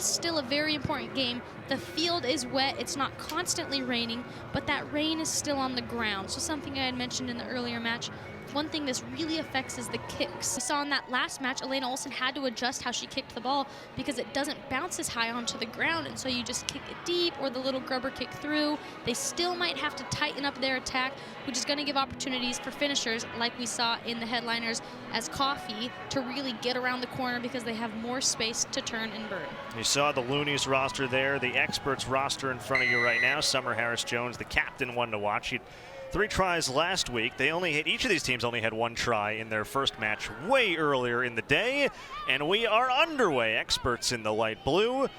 is still a very important game. The field is wet. It's not constantly raining, but that rain is still on the ground. So something I had mentioned in the earlier match, one thing this really affects is the kicks. We saw in that last match, Elena Olsen had to adjust how she kicked the ball because it doesn't bounce as high onto the ground, and so you just kick it deep or the little grubber kick through. They still might have to tighten up their attack, which is going to give opportunities for finishers like we saw in the headliners as Coffee to really get around the corner because they have more space to turn and burn. You saw the Loonies roster there, the Experts roster in front of you right now. Summer Harris-Jones, the captain, one to watch. She had 3 tries last week. Each of these teams only had 1 try in their first match way earlier in the day. And we are underway. Experts in the light blue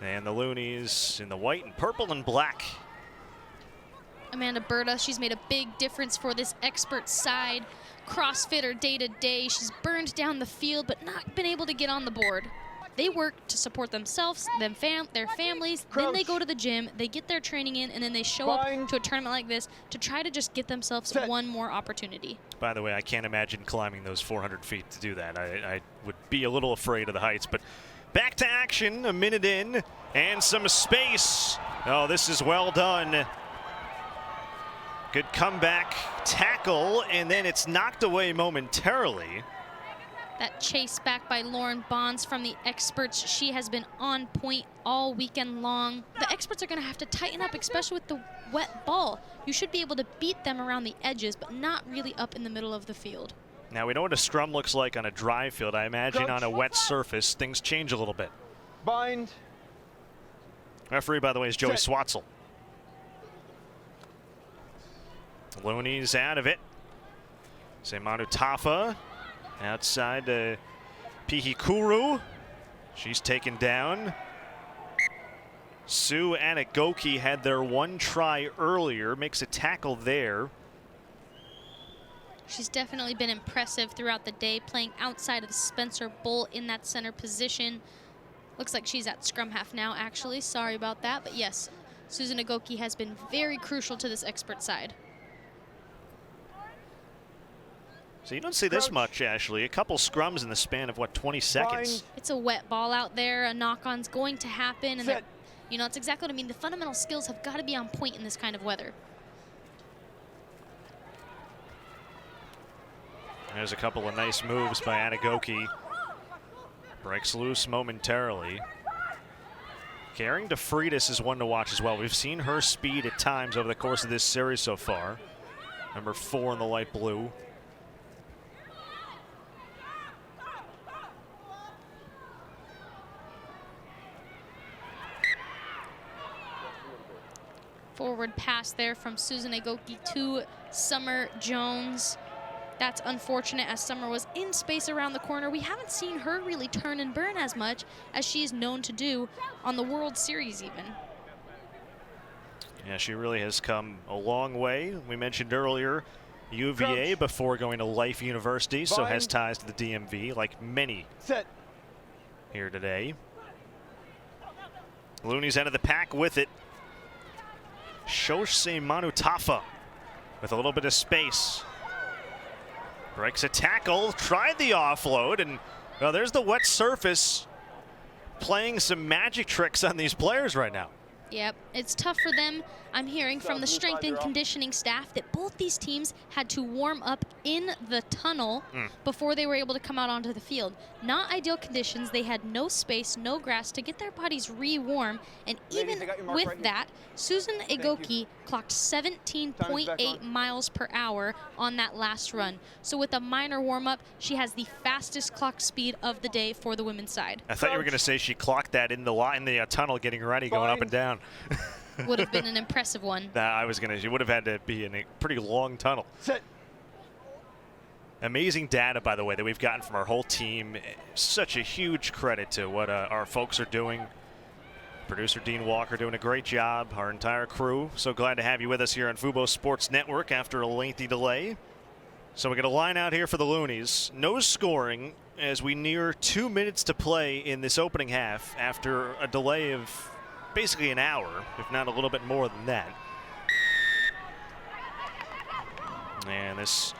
and the Loonies in the white and purple and black. Amanda Berta, she's made a big difference for this Expert side. CrossFitter day to day. She's burned down the field but not been able to get on the board. They work to support themselves, their families, then they go to the gym, they get their training in, and then they show up to a tournament like this to try to just get themselves one more opportunity. By the way, I can't imagine climbing those 400 feet to do that. I would be a little afraid of the heights, but back to action, a minute in, and some space. Oh, this is well done. Good comeback, tackle, and then it's knocked away momentarily. That chase back by Lauren Bonds from the Experts. She has been on point all weekend long. The Experts are going to have to tighten up, especially with the wet ball. You should be able to beat them around the edges, but not really up in the middle of the field. Now, we know what a scrum looks like on a dry field. I imagine on a wet surface, things change a little bit. Bind. Referee, by the way, is Joey Swatzel. Loonies out of it. Seimanu Tafa. Outside Pihikuru. She's taken down. Sue Anagoki had their 1 try earlier, makes a tackle there. She's definitely been impressive throughout the day, playing outside of Spencer Bull in that center position. Looks like she's at scrum half now, actually. Sorry about that, but yes, Susan Agoki has been very crucial to this Expert side. So you don't see this much, Ashley. A couple scrums in the span of, what, 20 seconds? It's a wet ball out there. A knock-on's going to happen. And you know, it's exactly what I mean. The fundamental skills have got to be on point in this kind of weather. There's a couple of nice moves by Anagoki. Breaks loose momentarily. Karen DeFreitas is one to watch as well. We've seen her speed at times over the course of this series so far. Number 4 in the light blue. Forward pass there from Susan Agoki to Summer Jones. That's unfortunate as Summer was in space around the corner. We haven't seen her really turn and burn as much as she is known to do on the World Series even. Yeah, she really has come a long way. We mentioned earlier UVA before going to Life University, so has ties to the DMV like many here today. Looney's out of the pack with it. Seimanu Tafa with a little bit of space. Breaks a tackle, tried the offload, and well, there's the wet surface playing some magic tricks on these players right now. Yep, it's tough for them. I'm hearing from the strength and conditioning staff that both these teams had to warm up in the tunnel before they were able to come out onto the field. Not ideal conditions. They had no space, no grass to get their bodies re-warm. And even with that, Susan Agoki clocked 17.8 miles per hour on that last run. So with a minor warm-up, she has the fastest clock speed of the day for the women's side. I thought you were going to say she clocked that in the tunnel getting ready, going up and down. Would have been an impressive one. I was going to. She would have had to be in a pretty long tunnel. Amazing data, by the way, that we've gotten from our whole team. Such a huge credit to what our folks are doing. Producer Dean Walker doing a great job. Our entire crew. So glad to have you with us here on Fubo Sports Network after a lengthy delay. So we got a line out here for the Loonies. No scoring as we near 2 minutes to play in this opening half after a delay of basically an hour, if not a little bit more than that. And this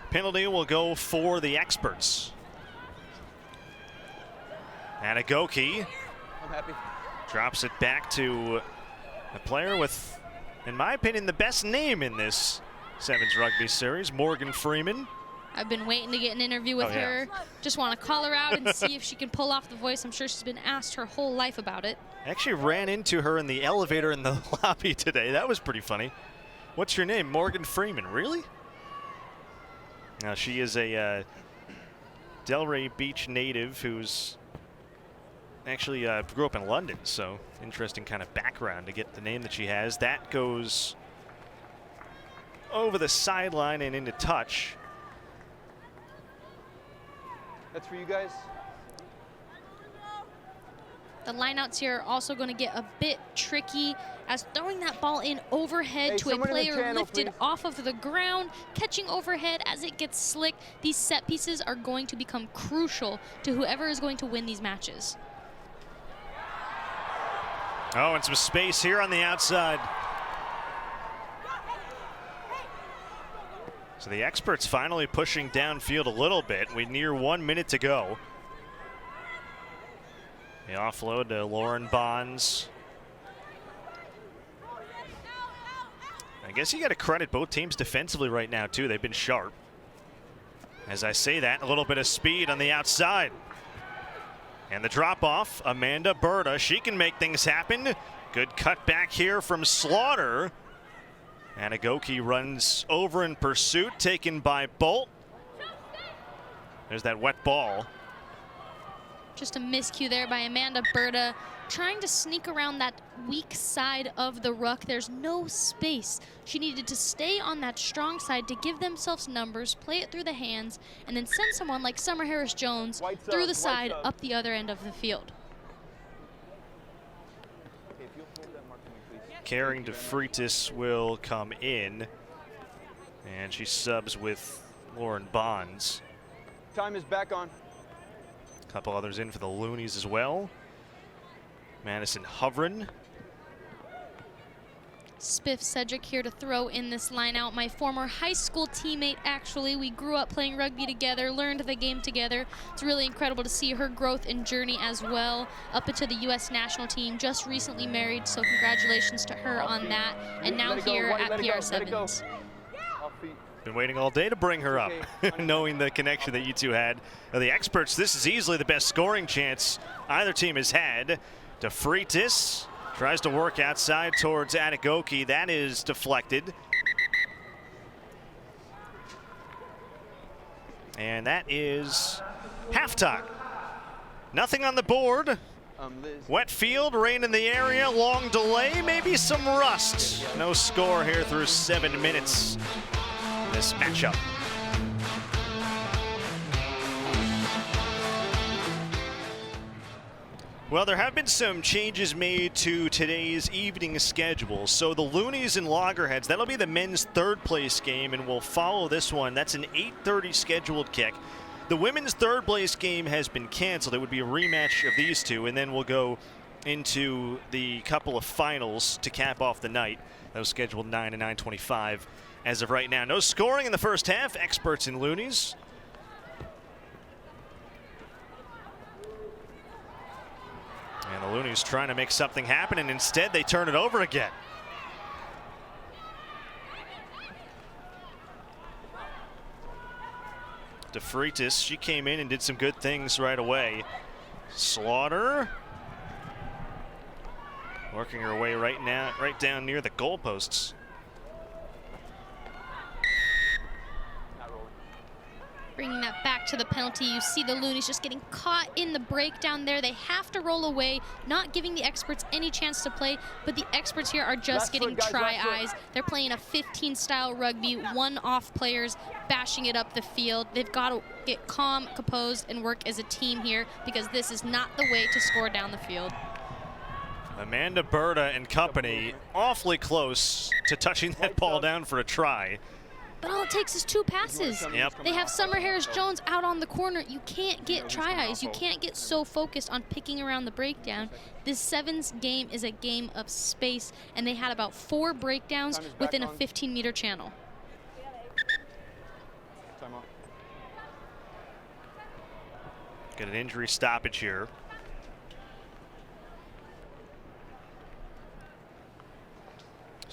penalty will go for the Experts. Anagoki I'm happy. Drops it back to a player with, in my opinion, the best name in this Sevens Rugby Series, Morgan Freeman. I've been waiting to get an interview with her. Just want to call her out and see if she can pull off the voice. I'm sure she's been asked her whole life about it. I actually ran into her in the elevator in the lobby today. That was pretty funny. What's your name? Morgan Freeman. Really? Now, she is a Delray Beach native who's actually grew up in London, so interesting kind of background to get the name that she has. That goes over the sideline and into touch. That's for you guys. The lineouts here are also going to get a bit tricky as throwing that ball in overhead to a player lifted off of the ground, catching overhead as it gets slick. These set pieces are going to become crucial to whoever is going to win these matches. Oh, and some space here on the outside. So the experts finally pushing downfield a little bit. We near 1 minute to go. The offload to Lauren Bonds. I guess you got to credit both teams defensively right now, too. They've been sharp. As I say that, a little bit of speed on the outside. And the drop off, Amanda Berta. She can make things happen. Good cut back here from Slaughter. Anagoki runs over in pursuit, taken by Bolt. There's that wet ball. Just a miscue there by Amanda Berta, trying to sneak around that weak side of the ruck. There's no space. She needed to stay on that strong side to give themselves numbers, play it through the hands, and then send someone like Summer Harris-Jones through the side up the other end of the field. Karen DeFreitas will come in, and she subs with Lauren Bonds. Time is back on. A couple others in for the Loonies as well. Madison Hovren. Spiff Cedric here to throw in this line out. My former high school teammate, actually. We grew up playing rugby together, learned the game together. It's really incredible to see her growth and journey as well, up into the U.S. national team. Just recently married, so congratulations to her on that. And now here at PR Sevens. Been waiting all day to bring her up, knowing the connection that you two had. Now, the experts, this is easily the best scoring chance either team has had. DeFreitas tries to work outside towards Anagoki. That is deflected. And that is halftime. Nothing on the board. Wet field, rain in the area, long delay, maybe some rust. No score here through 7 minutes. This matchup. Well, there have been some changes made to today's evening schedule. So the Loonies and Loggerheads, that'll be the men's third place game, and we'll follow this one. That's an 8:30 scheduled kick. The women's third place game has been canceled. It would be a rematch of these two, and then we'll go into the couple of finals to cap off the night. That was scheduled 9 to 9:25 as of right now. No scoring in the first half. Experts in Loonies. And the Loonies trying to make something happen, and instead they turn it over again. DeFreitas, she came in and did some good things right away. Slaughter working her way right down near the goalposts. Bringing that back to the penalty. You see the Loonies just getting caught in the breakdown there. They have to roll away, not giving the experts any chance to play, but the experts here are just getting try eyes. They're playing a 15 style rugby, one-off players bashing it up the field. They've got to get calm, composed, and work as a team here, because this is not the way to score down the field. Amanda Berta and company awfully close to touching that ball down for a try. But all it takes is 2 passes. Yep. They have Summer Harris-Jones out on the corner. You can't get try eyes. You can't get so focused on picking around the breakdown. This Sevens game is a game of space, and they had about 4 breakdowns within a 15-meter channel. Get an injury stoppage here.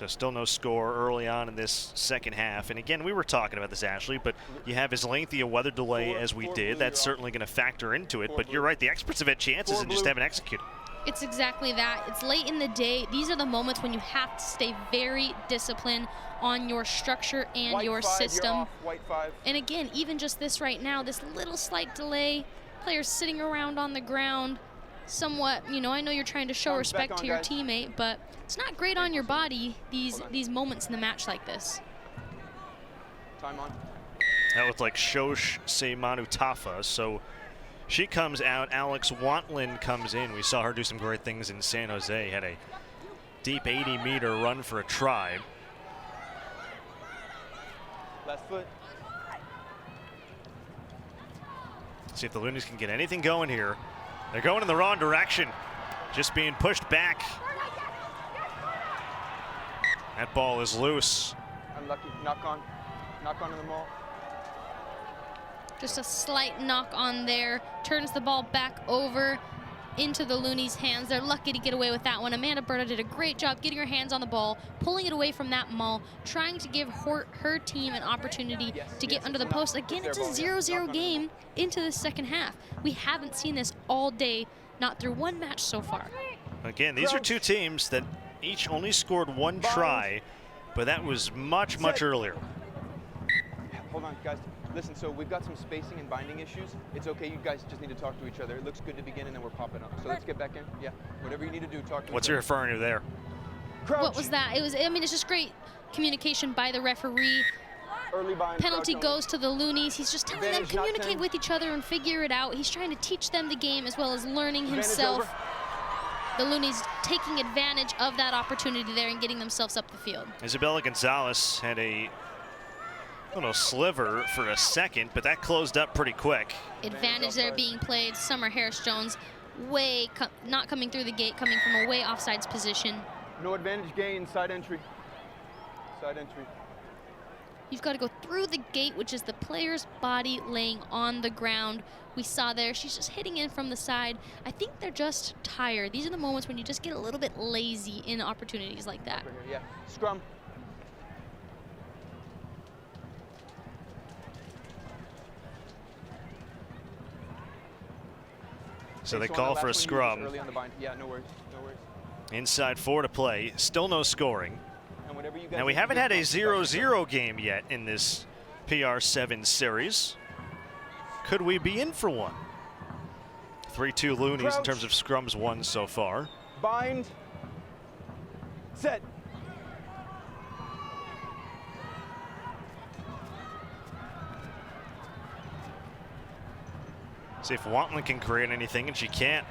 So still no score early on in this second half. And again, we were talking about this, Ashley, but you have as lengthy a weather delay as we did. That's certainly going to factor into it. But you're right, the experts have had chances and just haven't executed. It's exactly that. It's late in the day. These are the moments when you have to stay very disciplined on your structure and your system. And again, even just this right now, this little slight delay, players sitting around on the ground, somewhat, you know, I know you're trying to show respect to your teammate, but it's not great on your body, these moments in the match like this. Time on. That looked like Shosh Seimanu Tafa. So she comes out. Alex Wantlin comes in. We saw her do some great things in San Jose. Had a deep 80-meter run for a try. Left foot. See if the Loonies can get anything going here. They're going in the wrong direction. Just being pushed back. That ball is loose. Unlucky. Knock on in the maul. Just a slight knock on there. Turns the ball back over into the Loonies' hands. They're lucky to get away with that one. Amanda Berta did a great job getting her hands on the ball, pulling it away from that maul, trying to give her team an opportunity to get under the post. Again, it's a 0-0 game into the second half. We haven't seen this all day, not through one match so far. Again, these are two teams that each only scored one try, but that was much, much earlier. Hold on, guys. Listen, so we've got some spacing and binding issues. It's okay, you guys just need to talk to each other. It looks good to begin, and then we're popping up. So let's get back in. Yeah, whatever you need to do, talk to What's each you other. referring to there? Crouch. What was that? It was, I mean, it's just great communication by the referee. Early bind, Penalty crouch goes to the Loonies. He's just telling them Advantage, not communicate 10. with each other and figure it out. He's trying to teach them the game as well as learning Advantage himself. over. The Loonies taking advantage of that opportunity there and getting themselves up the field. Isabella Gonzalez had a little sliver for a second, but that closed up pretty quick. Advantage there being played. Summer Harris-Jones not coming through the gate, coming from a way offsides position. No advantage gain, side entry. Side entry. You've got to go through the gate, which is the player's body laying on the ground. We saw there, she's just hitting in from the side. I think they're just tired. These are the moments when you just get a little bit lazy in opportunities like that. Right here, yeah. Scrum. So they call for a scrum. Early on the bind. Yeah, no worries, no worries. Inside 4 to play, still no scoring. And whatever you guys Now we need to haven't do, had a talk to each other. 0-0 game yet in this PR7 series. Could we be in for one? 3-2 Loonies in Crouch. terms of scrums won so far. Bind. Set. See if Wantlin can create anything, and she can't.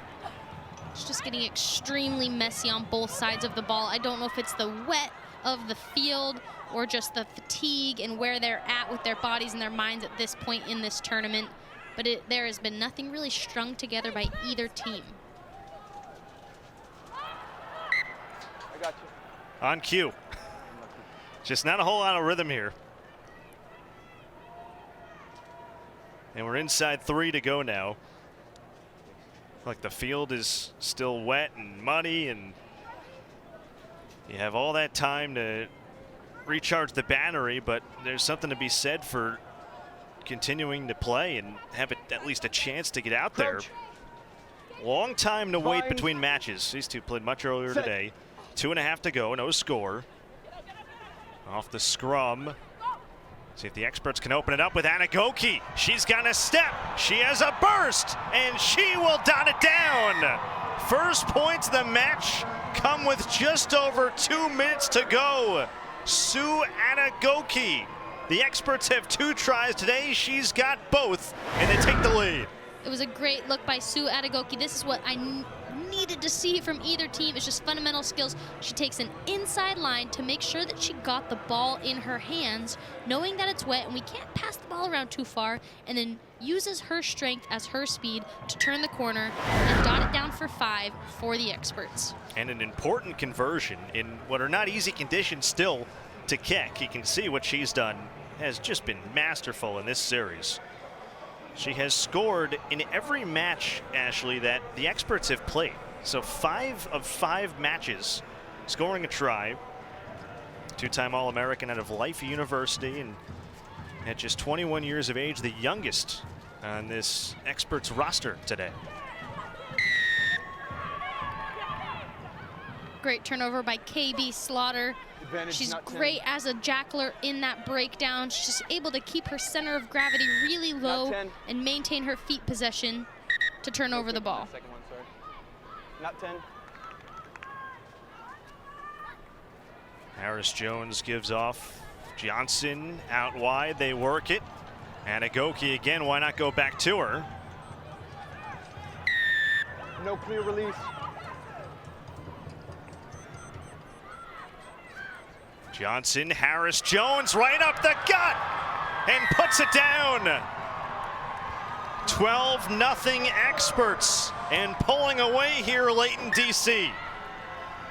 It's just getting extremely messy on both sides of the ball. I don't know if it's the wet of the field or just the fatigue and where they're at with their bodies and their minds at this point in this tournament. But there has been nothing really strung together by either team. I got you. On cue. Just not a whole lot of rhythm here. And we're inside 3 to go now. Like the field is still wet and muddy, and you have all that time to recharge the battery, but there's something to be said for continuing to play and have at least a chance to get out there. Crouch. Long time to wait Bind. between matches. These two played much earlier Set. today. 2.5 to go, no score. Off the scrum. See if the experts can open it up with Anagoki. She's got a step. She has a burst, and she will dot it down. First points of the match come with just over 2 minutes to go. Sue Anagoki. The experts have 2 tries today. She's got both, and they take the lead. It was a great look by Sue Adagoki. This is what I needed to see from either team. It's just fundamental skills. She takes an inside line to make sure that she got the ball in her hands, knowing that it's wet and we can't pass the ball around too far, and then uses her strength as her speed to turn the corner and dot it down for 5 for the experts. And an important conversion in what are not easy conditions still to kick. You can see what she's done has just been masterful in this series. She has scored in every match, Ashley, that the experts have played. So 5 of 5 matches scoring a try. two-time All-American out of Life University, and at just 21 years of age, the youngest on this experts roster today. Great turnover by KB Slaughter. She's great as a jackler in that breakdown. She's just able to keep her center of gravity really low and maintain her feet possession to turn over the ball. Second one, sorry. Not 10. Harris-Jones gives off. Johnson out wide, they work it. And Agoki again, why not go back to her? No clear release. Johnson, Harris-Jones right up the gut and puts it down. 12-0 experts and pulling away here late in DC.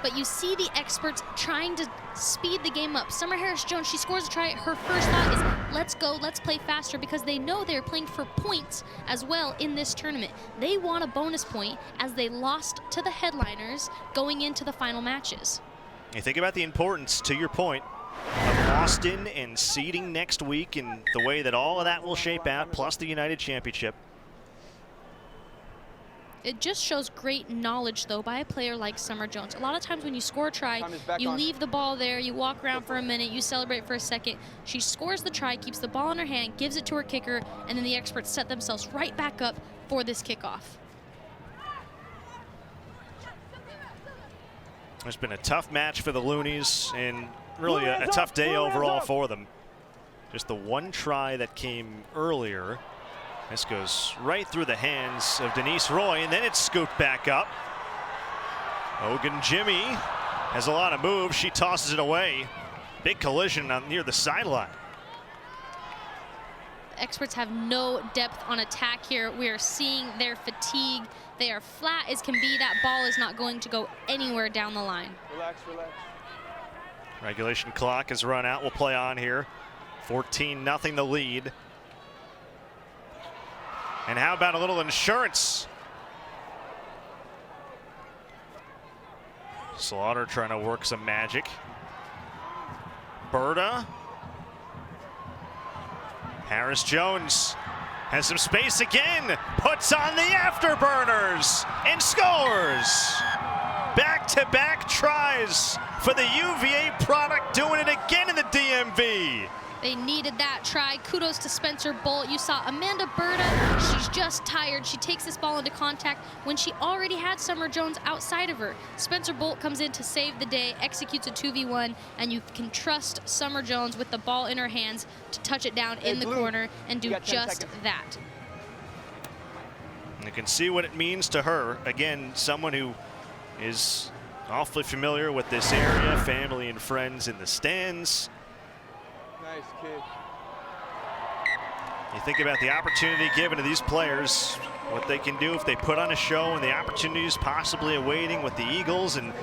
But you see the experts trying to speed the game up. Summer Harris-Jones, she scores a try. Her first thought is, let's go, let's play faster, because they know they're playing for points as well in this tournament. They want a bonus point as they lost to the headliners going into the final matches. You think about the importance, to your point, of Austin and seeding next week and the way that all of that will shape out, plus the United Championship. It just shows great knowledge, though, by a player like Summer Jones. A lot of times when you score a try, you leave the ball there, you walk around for a minute, you celebrate for a second. She scores the try, keeps the ball in her hand, gives it to her kicker, and then the experts set themselves right back up for this kickoff. It's been a tough match for the Loonies and really a tough day overall for them. Just the one try that came earlier. This goes right through the hands of Denise Roy, and then it's scooped back up. Ogun Jimmy has a lot of moves. She tosses it away. Big collision near the sideline. The experts have no depth on attack here. We are seeing their fatigue. They are flat as can be. That ball is not going to go anywhere down the line. Relax, relax. Regulation clock has run out. We'll play on here. 14-0 the lead. And how about a little insurance? Slaughter trying to work some magic. Berta. Harris-Jones has some space again. Puts on the afterburners and scores. Back-to-back tries for the UVA product, doing it again in the DMV. They needed that try. Kudos to Spencer Bolt. You saw Amanda Berta. She's just tired. She takes this ball into contact when she already had Summer Jones outside of her. Spencer Bolt comes in to save the day, executes a 2v1, and you can trust Summer Jones with the ball in her hands to touch it down in the corner and do just that. You can see what it means to her. Again, someone who is awfully familiar with this area, family and friends in the stands. Nice kick. You think about the opportunity given to these players, what they can do if they put on a show, and the opportunities possibly awaiting with the Eagles, and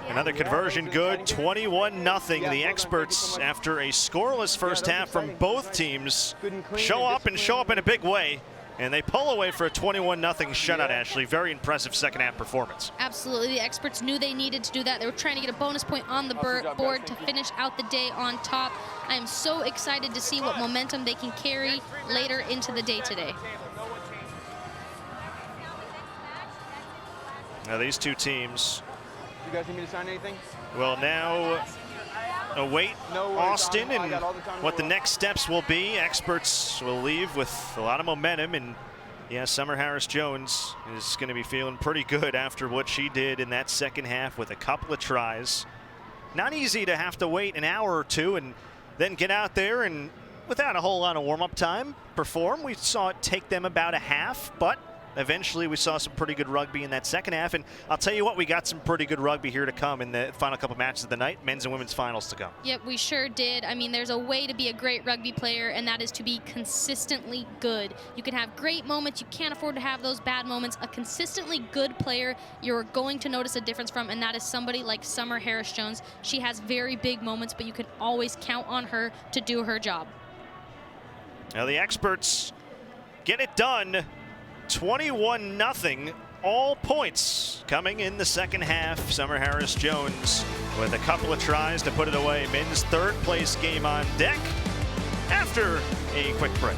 another conversion good. 21-0. The experts, after a scoreless first half from both teams, show up in a big way. And they pull away for a 21-0 shutout, Ashley. Very impressive second half performance. Absolutely. The experts knew they needed to do that. They were trying to get a bonus point on the board to finish out the day on top. I am so excited to see what momentum they can carry later into the day today. Now these two teams. You guys need me to sign anything? Will now await Austin and what the next steps will be. Experts will leave with a lot of momentum, and yeah, Summer Harris-Jones is going to be feeling pretty good after what she did in that second half with a couple of tries. Not easy to have to wait an hour or two and then get out there and, without a whole lot of warm-up time, perform. We saw it take them about a half, but eventually we saw some pretty good rugby in that second half, and I'll tell you what, we got some pretty good rugby here to come in the final couple matches of the night, men's and women's finals to come. Yep, we sure did. I mean, there's a way to be a great rugby player, and that is to be consistently good. You can have great moments. You can't afford to have those bad moments. A consistently good player you're going to notice a difference from, and that is somebody like Summer Harris-Jones. She has very big moments, but you can always count on her to do her job. Now the experts get it done. 21-0 all points coming in the second half. Summer Harris Jones with a couple of tries to put it away. Men's third place game on deck after a quick break.